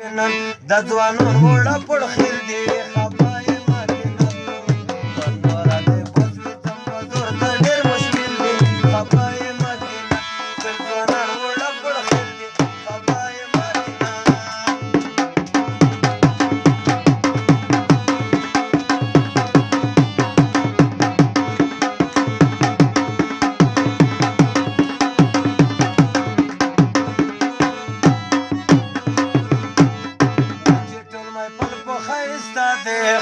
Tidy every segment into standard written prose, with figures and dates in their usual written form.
د ځوانان وړه پړخېل دي خپای ماکینه بندوره دی بزوي تم بزور ته ډېر مشکل دي خپای ماکینه د ځوانان وړه پړخېل دي خپای ماکینه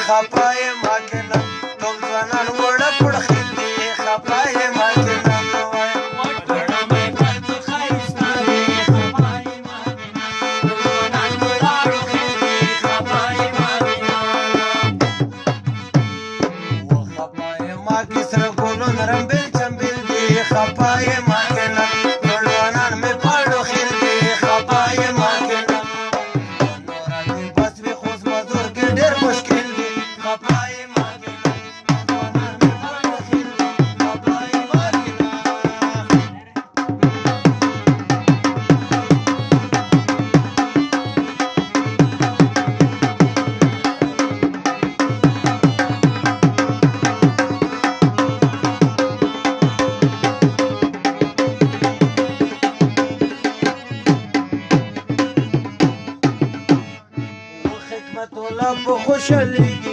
خپای ماکینه ټول ځوانان وړه پړخېل دي خپای ماکینه خپای ماکې سره ګلونه رمبېل چمبېل دي خپای ماکینه ټول ځوانان مې پاړو خېل دي خپای ماکینه نوره دې بس وي خو زما زور کې ډېر مشکل دي خپای ماکینه ځوانان مې پاړو خېل دي خپای ماکینه خدمت الله په خوشالېږي